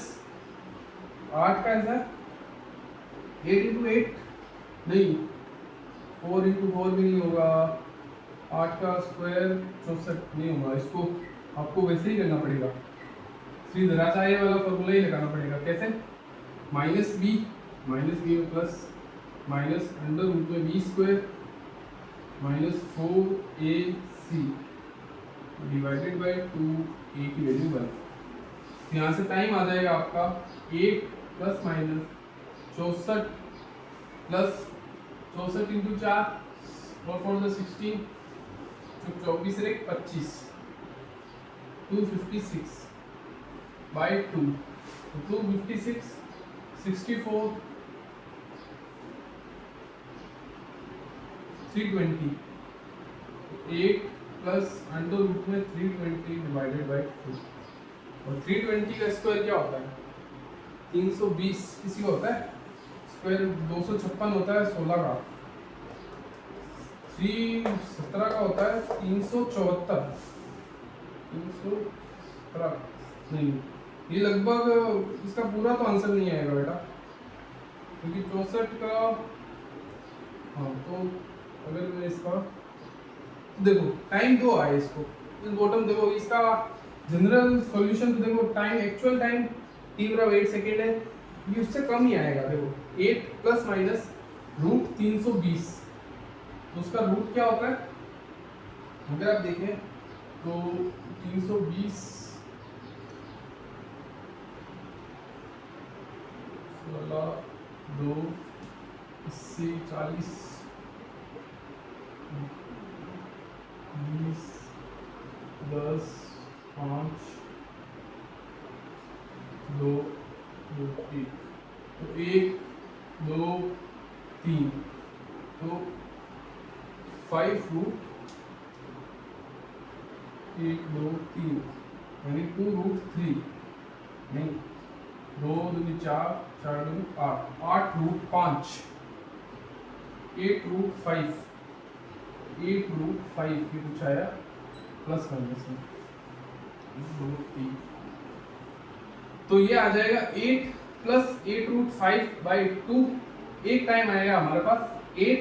8 का ऐसा 8 इंटू 8 नहीं, 4 इंटू 4 भी नहीं होगा, 8 का स्क्वायर 64 नहीं होगा, इसको आपको वैसे ही करना पड़ेगा, श्रीधराचार्य वाला फॉर्मूला ही लगाना पड़ेगा। कैसे, माइनस बी में प्लस माइनस अंडर रूट में b square minus 4ac divided by 2a की वैल्यू 1। यहाँ से टाइम आ जाएगा आपका 8 प्लस माइनस 64 प्लस 64 इंटू 4 और 4 द 16 24 रे 25 256 बाई 2 256 64 320 8 प्लस अंडर रूट में 320 डिवाइडेड बाई 2 और 320 का स्क्वायर क्या होता है 320 किसी का होता है स्क्वायर 256 होता है 16 का 317 का होता है 374 नहीं ये लगभग इसका पूरा तो आंसर नहीं आएगा बेटा क्योंकि 64 का हाँ तो अगर मैं इसका देखो टाइम दो आए इसको इस बॉटम देखो इसका जनरल सॉल्यूशन तो देखो टाइम एक्चुअल टाइम t बराबर 8 सेकेंड है ये उससे कम ही आएगा देखो 8 प्लस माइनस रूट 320 तो उसका रूट क्या होता है अगर आप देखें तो 320 2 80 40 20 10 5 2 2 1 तो 1 2 3 तो 5 रूट 1 2 3 यानी 2 रूट 3 नहीं 2 दूनी 4 4 दूनी 8 8 रूट 5 8 रूट 5 8 रूट 5 ये कुछ आया प्लस माइनस में 2 3 तो ये आ जाएगा 8 प्लस 8 रूट 5 बाई 2 एक टाइम आएगा हमारे पास 8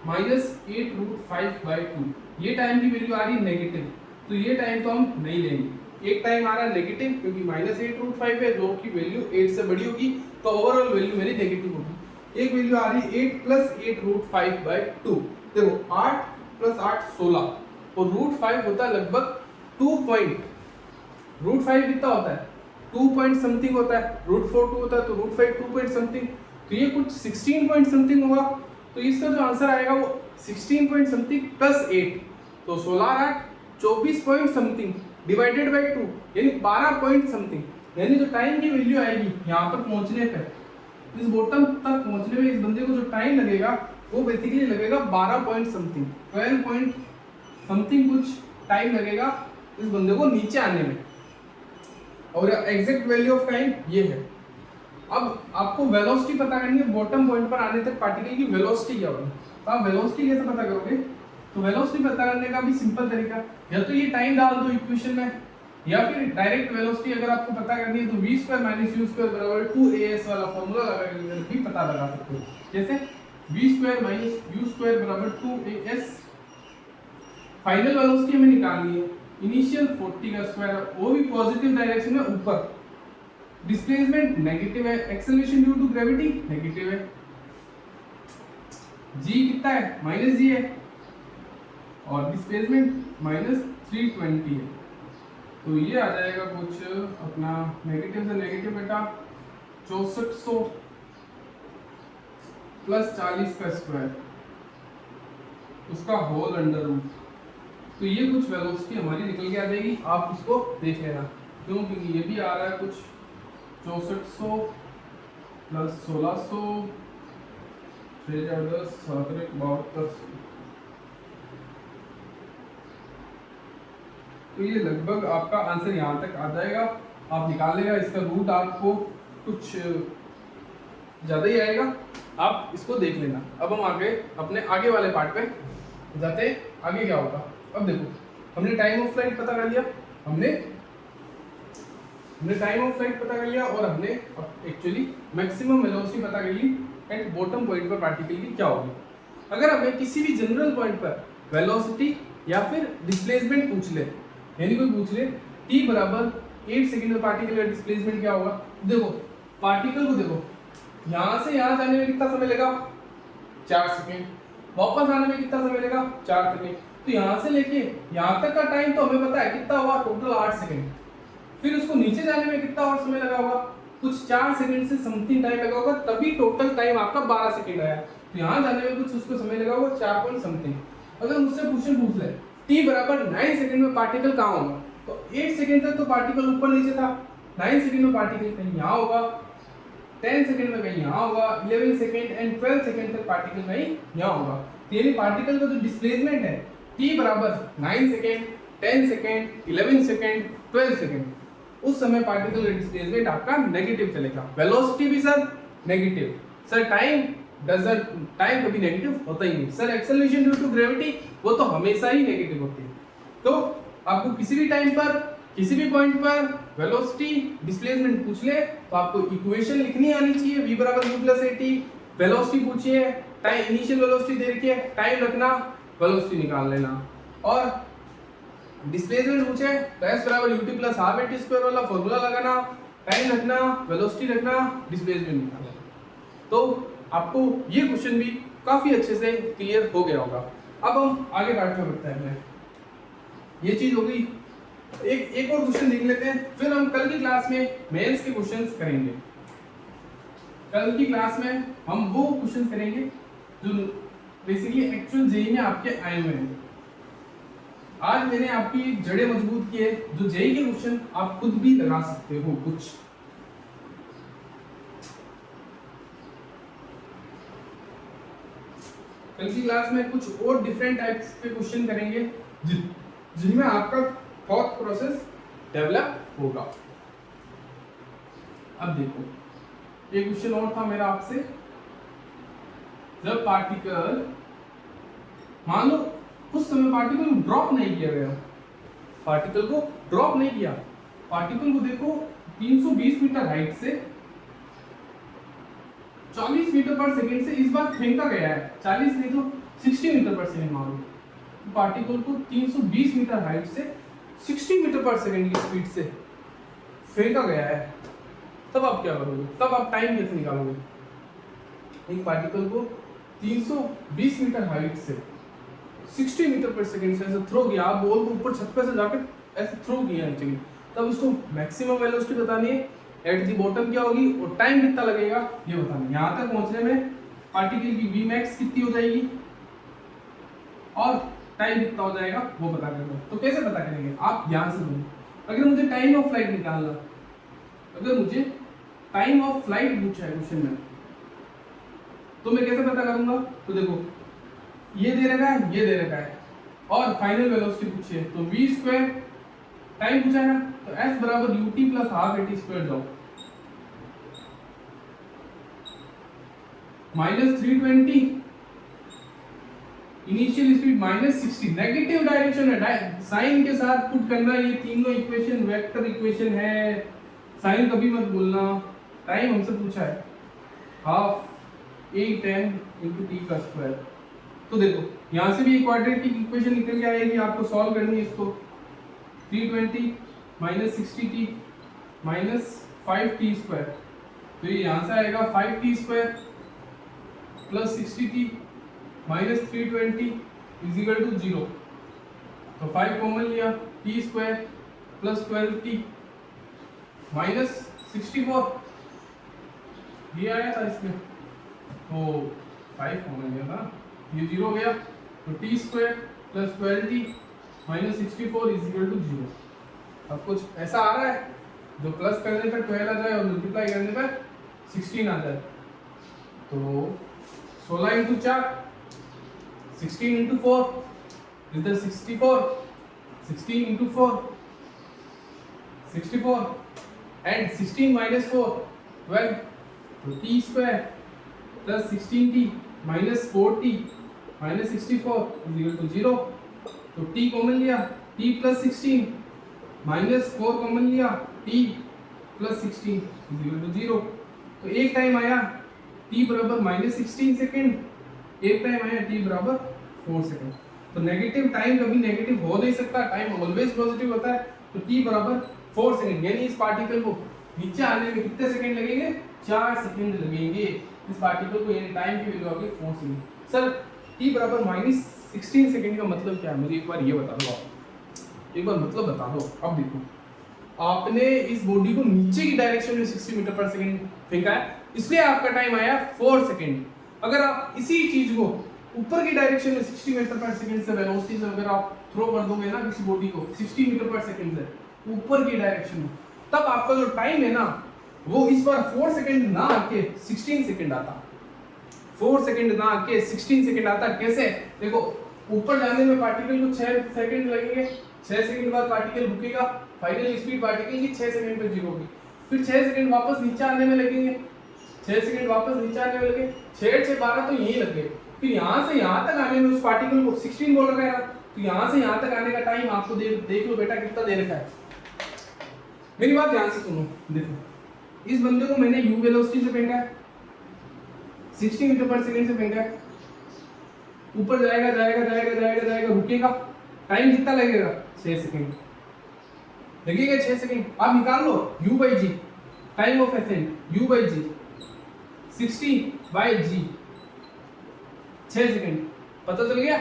माइनस 8 रूट 5 बाई 2 ये टाइम की वैल्यू आ रही है नेगेटिव तो ये टाइम तो हम नहीं लेंगे एक टाइम आ रहा है नेगेटिव क्योंकि माइनस 8 रूट 5 है जो की वैल्यू 8 से बड़ी होगी तो ओवरऑल वैल्यू मेरी नेगेटिव होगी एक वैल्यू आ रही है 8 प्लस 8 रूट 5 बाई 2 देखो 8 प्लस 8 16 और रूट 5 होता है लगभग 2 पॉइंट रूट 5 कितना होता है 2 पॉइंट समथिंग होता है रूट 4 2 होता है तो रूट 5 2 पॉइंट समथिंग तो ये कुछ 16 पॉइंट समथिंग होगा तो इसका जो आंसर आएगा वो 16 पॉइंट समथिंग प्लस 8 तो 16 8 24 पॉइंट समथिंग डिवाइडेड बाय 2 यानी 12 पॉइंट समथिंग यानी जो टाइम की वैल्यू आएगी यहाँ पर पहुंचने पे इस बॉटम तक पहुंचने में इस बंदे को जो टाइम लगेगा वो बेसिकली लगेगा 12 पॉइंट समथिंग 12 पॉइंट समथिंग कुछ टाइम लगेगा इस बंदे को नीचे आने में और एग्जैक्ट वैल्यू ऑफ टाइम ये है। अब आपको वेलोसिटी पता करनी है बॉटम पॉइंट पर आने तक पार्टिकल की वेलोसिटी क्या होगी तो आप वेलोसिटी कैसे पता करोगे तो वेलोसिटी पता करने का भी सिंपल तरीका या तो ये टाइम डाल दो इक्वेशन में या फिर डायरेक्ट वेलोसिटी अगर आपको पता करनी है तो v² - u² बराबर 2as वाला फार्मूला लगाकर भी पता लगा सकते हो जैसे v² - u² बराबर 2as फाइनल वेलोसिटी हमें निकालनी है इनिशियल 40 का स्क्वायर वो भी पॉजिटिव डायरेक्शन में ऊपर डिस्प्लेसमेंट नेगेटिव है acceleration due to gravity negative है g कितना है -g है और डिस्प्लेसमेंट -320 है तो ये आ जाएगा कुछ अपना नेगेटिव से नेगेटिव बेटा 6400 प्लस 40 का स्क्वायर उसका होल अंडर रूट तो ये कुछ वेलोसिटी हमारी निकल के आ जाएगी आप उसको देख लेना क्यों क्योंकि ये भी आ रहा है कुछ 6400 प्लस 1600 6 72 तो ये लगभग आपका आंसर यहाँ तक आ जाएगा आप निकाल लेगा इसका रूट आपको कुछ ज़्यादा ही आएगा आप इसको देख लेना। अब हम आगे अपने आगे वाले पार्ट पे जाते आगे क्या होगा। अब देखो हमने टाइम ऑफ फ्लाइट पता कर लिया हमने टाइम ऑफ फ्लाइट पता कर लिया और हमने एक्चुअली मैक्सिमम वेलोसिटी पता कर ली एट बॉटम पॉइंट पर पार्टिकल की क्या होगी। अगर हमें किसी भी जनरल पॉइंट पर वेलोसिटी या फिर डिस्प्लेसमेंट पूछ ले यानी कोई पूछ ले t बराबर 8 सेकंड में पार्टिकल का डिस्प्लेसमेंट क्या होगा देखो पार्टिकल को देखो यहाँ से यहाँ जाने में कितना समय लगा 4 सेकंड वापस आने में कितना समय लगा 4 सेकंड तो यहाँ से लेके यहाँ तक का टाइम तो हमें पता है कितना हुआ टोटल 8 सेकंड फिर उसको नीचे जाने में कितना और समय लगा होगा कुछ 4 सेकंड से समथिंग टाइम लगा होगा, तभी टोटल टाइम आपका 12 सेकंड आया। तो यहाँ जाने में कुछ उसको समय लगा होगा 4 पॉइंट समथिंग। अगर मुझसे क्वेश्चन पूछ ले t बराबर 9 सेकंड में पार्टिकल कहाँ होगा, तो 8 सेकंड तक तो पार्टिकल ऊपर नीचे था, 9 सेकंड में पार्टिकल कहीं यहाँ होगा, 10 सेकंड में कहीं यहाँ होगा, 11 सेकंड एंड 12 सेकंड तक पार्टिकल कहीं यहाँ होगा। तो यानी पार्टिकल का जो डिस्प्लेसमेंट है t बराबर 9 सेकंड, 10 सेकंड, 11 सेकंड, 12 सेकंड, उस समय पार्टिकल का डिस्प्लेसमेंट आपका नेगेटिव चलेगा। वेलोसिटी भी सर नेगेटिव। सर टाइम कभी नेगेटिव होता ही नहीं। Sir acceleration due to gravity वो तो हमेशा ही नेगेटिव होती है। तो आपको किसी भी टाइम पर किसी भी पॉइंट पर वेलोसिटी डिस्प्लेसमेंट पूछ ले तो आपको इक्वेशन लिखनी आनी चाहिए, v बराबर u प्लस at। वेलोसिटी पूछिए, टाइम इनिशियल वेलोसिटी दे रखी है, टाइम रखना, वेलोसिटी निकाल लेना। और डिस्प्लेसमेंट पूछे तो s बराबर ut plus half at square वाला फॉर्मूला लगाना, टाइम रखना, वेलोसिटी रखना, डिस्प्लेसमेंट निकालना। तो आपको ये क्वेश्चन भी काफी अच्छे से क्लियर हो गया होगा। अब हम आगे पार्ट में बढ़ते हैं। ये चीज हो गई। एक और क्वेश्चन देख लेते हैं, फिर हम कल की क्लास में मेंस के क्वेश्चंस करेंगे। कल की क्लास में हम वो क्वेश्चंस करेंगे जो बेसिकली एक्चुअल जेई में आपके आए हुए हैं। आज मैंने आपकी जड़ें मजबूत की है, जो जेई के क्वेश्चन आप खुद भी लगा सकते हो कुछ। कल की क्लास में कुछ और डिफरेंट टाइप्स के क्वेश्चन करेंगे जिनमें आपका थॉट प्रोसेस डेवलप होगा। अब देखो, एक क्वेश्चन और था मेरा आपसे, जब पार्टिकल मान लो उस समय पार्टिकल को ड्रॉप नहीं किया गया, पार्टिकल को ड्रॉप नहीं किया, पार्टिकल को देखो 320 मीटर हाइट से 40 मीटर पर सेकंड से इस बार फेंका गया है, 40 नहीं तो 60 मीटर पर सेकंड मान लो, पार्टिकल को 320 मीटर हाइट से 60 मीटर पर सेकंड की स्पीड से फेंका गया है, तब आप क्या करोगे? तब आप टाइम कैसे निकालोगे? एक पार्टिकल को 320 मीटर हाइट से 60 मीटर पर सेकंड से ऐसे थ्रो किया, आप बॉल को ऊपर छत पे से जाकर ऐसे थ्रो किया नीचे, तब उसको मैक्सिमम वेलोसिटी बतानी है, एट दी बॉटम क्या होगी और टाइम कितना लगेगा ये बताना है। यहाँ तक पहुंचने में पार्टिकल की वी मैक्स कितनी हो जाएगी और टाइम कितना हो जाएगा वो पता करना। तो कैसे पता करेंगे? आप ध्यान से सुनो। अगर मुझे टाइम ऑफ फ्लाइट निकालना, अगर मुझे टाइम ऑफ फ्लाइट पूछा है क्वेश्चन में, तो मैं कैसे पता करूंगा? तो देखो, ये दे रखा है, ये दे रखा है, और फाइनल वेलोसिटी पूछी है, तो v स्क्वायर टाइम पूछा है ना, तो s बराबर ut plus half at square जाओ, -320 इनिशियल स्पीड -60, नेगेटिव डायरेक्शन है, साइन के साथ पुट करना। ये तीनों इक्वेशन वेक्टर इक्वेशन है, साइन कभी मत बोलना। टाइम हमसे पूछा है हाफ a10 × t का स्क्वायर। तो देखो यहाँ से भी एक क्वाड्रेटिक इक्वेशन निकल के आएगी, आपको सॉल्व करनी है इसको। 320 -60t -5t स्क्वायर, तो ये यहाँ से आएगा 5t square plus 60t -320 is equal to 0। तो 5 कॉमन लिया, t स्क्वायर प्लस 12t -64 ये आया था इसमें, तो 5 कॉमन लिया था, ये 0 हो गया, तो t square plus 12t -64 is equal to 0। अब कुछ ऐसा आ रहा है जो प्लस करने पर 12 आ जाए और मल्टीप्लाई करने पर 16 आ जाए, तो 16 × 4 16 × 4 इज द 64, 16 × 4 64 and 16 minus 4 12, तो t square plus 16t minus 4t minus 64 is equal to 0। तो t कॉमन लिया, t प्लस 16 माइनस 4 कॉमन लिया, t plus 16 is equal to 0। तो एक टाइम आया t बराबर -16 सेकेंड, एक टाइम आया t बराबर 4 सेकेंड। तो नेगेटिव टाइम कभी नेगेटिव हो नहीं सकता, टाइम ऑलवेज पॉजिटिव होता है। तो t बराबर 4 सेकेंड, यानी इस पार्टिकल को नीचे आने में कितने सेकेंड लगेंगे? 4 सेकेंड लगेंगे इस पार्टिकल को, यानी टाइम की वैल्यू आ गई 4 सेकेंड। सर t बराबर -16 सेकेंड का मतलब क्या है? मुझे एक बार ये बता दो, आप एक बार मतलब बता दो। अब देखो, आपने इस बॉडी को नीचे की डायरेक्शन में 60 मीटर पर सेकंड फेंका है, इसलिए आपका टाइम आया 4 सेकंड। अगर आप इसी चीज को ऊपर की डायरेक्शन में 60 मीटर पर सेकंड से वेलोसिटी से अगर आप थ्रो कर दोगे ना किसी बॉडी को 60 मीटर पर सेकंड से ऊपर की डायरेक्शन में, तब आपका जो टाइम है ना वो इस बार 4 सेकंड ना आके 16 सेकंड आता। 4 सेकंड ना आके 16 सेकंड आता। कैसे? देखो, ऊपर जाने में पार्टिकल को 6 सेकंड लगेंगे, 6 सेकंड बाद पार्टिकल रुकेगा, फाइनल स्पीड पार्टिकल की 6 सेकंड पे 0 होगी, फिर 6 सेकंड वापस नीचे आने में लगेंगे, 6 सेकंड वापस नीचे आने में लगे, 6 से 12 तो यही लग गए। फिर यहाँ से यहाँ तक आने में उस पार्टिकल को 16 बोल रहा है ना, तो यहाँ से यहाँ तक आने का टाइम आपको देख लो बेटा कितना दे रखा है। मेरी बात ध्यान से सुनो। देखो, इस बंदे को मैंने u वेलोसिटी से फेंका है, 60 मीटर पर सेकंड से फेंका है, ऊपर जाएगा जाएगा जाएगा जाएगा जाएगा, रुकेगा, टाइम कितना लगेगा? 6 सेकंड लगेगा। 6 सेकंड आप निकाल लो, u/g time of accent u/g 60/g 6 second पता चल गया।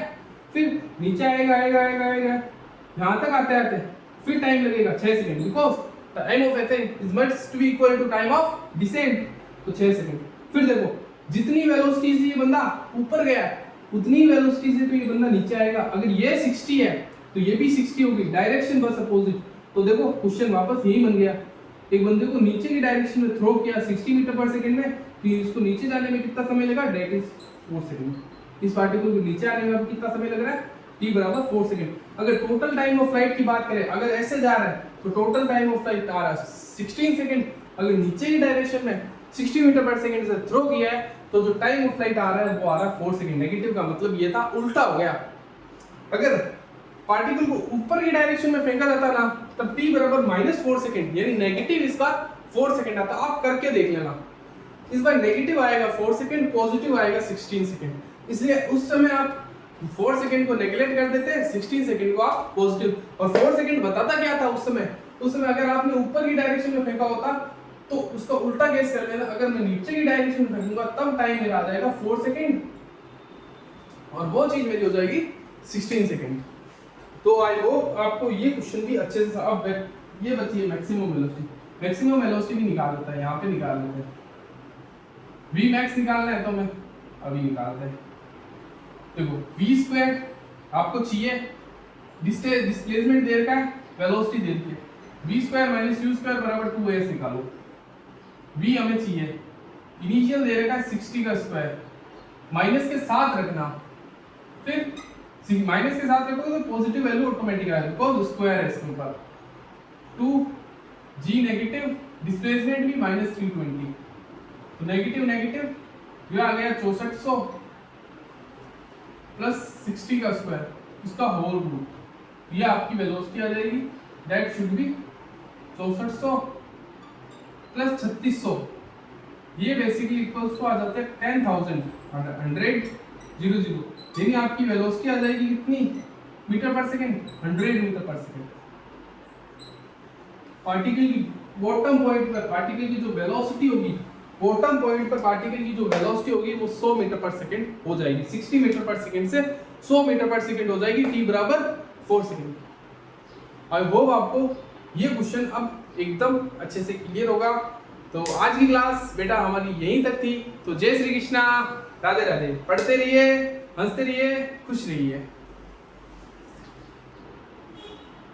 फिर नीचे आएगा आएगा आएगा आएगा, यहाँ तक आते आते फिर टाइम लगेगा 6 second, because time of ascent is must to be equal to time of descent, तो 6 सेकंड। फिर देखो, जितनी वेलोसिटी से ये बंदा ऊपर गया है उतनी वेलोसिटी से तो ये बंदा नीचे आएगा। अगर ये 60 है तो ये भी 60 होगी, डायरेक्शन बस अपोजिट। तो देखो क्वेश्चन वापस यही बन गया, एक बंदे को नीचे की डायरेक्शन में थ्रो किया 60 मीटर पर सेकंड में, फिर इसको नीचे जाने में कितना समय लगा? That is 4 second. इस पार्टिकल को नीचे आने में कितना समय लग रहा है? t बराबर 4 सेकंड। अगर टोटल टाइम ऑफ फ्लाइट की बात करें, अगर ऐसे जा रहा है तो टोटल टाइम ऑफ फ्लाइट आ रहा है 16 सेकंड। अगर नीचे की डायरेक्शन में 60 मीटर पर सेकंड से थ्रो किया है तो जो टाइम ऑफ फ्लाइट आ रहा है वो आ रहा है 4 सेकंड। नेगेटिव का मतलब ये था, उल्टा हो गया। अगर पार्टिकल को ऊपर की डायरेक्शन में फेंका जाता ना तब t बराबर -4 सेकंड, यानी नेगेटिव इस बार 4 सेकंड आता। आप करके देख लेना, इस बार नेगेटिव आएगा 4 सेकंड, पॉजिटिव आएगा 16 सेकंड। इसलिए उस समय आप 4 सेकंड को नेगलेक्ट कर देते हैं, 16 सेकंड को आप पॉजिटिव। और 4 सेकंड बताता क्या था उस समय? उस समय अगर आपने ऊपर की डायरेक्शन में फेंका होता तो उसका उल्टा केस कर लेना, अगर मैं नीचे की डायरेक्शन में फेंकूंगा तब टाइम मेरा आ जाएगा 4 सेकंड और वो चीज मेरी हो जाएगी 16 सेकंड। तो आई होप आपको ये क्वेश्चन भी अच्छे से। अब ये बची है मैक्सिमम वेलोसिटी। मैक्सिमम वेलोसिटी भी निकाल देता है, यहाँ पे निकाल लेते हैं। v मैक्स निकालना है तो मैं अभी निकालते हैं। देखो, v स्क्वायर आपको चाहिए, डिस्प्लेसमेंट दे रखा है, वेलोसिटी दे रखी है, v square minus u square बराबर 2s निकालो। v हमें चाहिए, इनिशियल दे रखा है 60 का स्क्वायर, माइनस के साथ रखना, फिर माइनस के साथ रखोगे तो पॉजिटिव वैल्यू ऑटोमेटिक आएगा बिकॉज स्क्वायर है इसके ऊपर। 2g नेगेटिव, डिस्प्लेसमेंट भी -320, तो नेगेटिव नेगेटिव ये आ गया 6400 प्लस 60 का स्क्वायर, उसका होल रूट, ये आपकी वेलोसिटी आ जाएगी। दैट शुड बी 6400 प्लस 3600, ये बेसिकली इक्वल्स टू आ जाते हैं 10,000 यानी आपकी वेलोसिटी आ जाएगी कितनी मीटर पर सेकंड? 100 मीटर पर सेकंड। पार्टिकल की बॉटम पॉइंट पर पार्टिकल की जो वेलोसिटी होगी, बॉटम पॉइंट पर पार्टिकल की जो वेलोसिटी होगी वो 100 मीटर पर सेकंड हो जाएगी। 60 मीटर पर सेकंड से 100 मीटर पर सेकंड हो जाएगी, t बराबर 4 सेकंड। आई होप आपको ये क्वेश्चन अब एकदम अच्छे से क्लियर होगा। तो आज की क्लास बेटा हमारी यहीं तक थी। तो जय श्री कृष्णा, राधे राधे। पढ़ते रहिए, हंसते रहिए, खुश रहिए।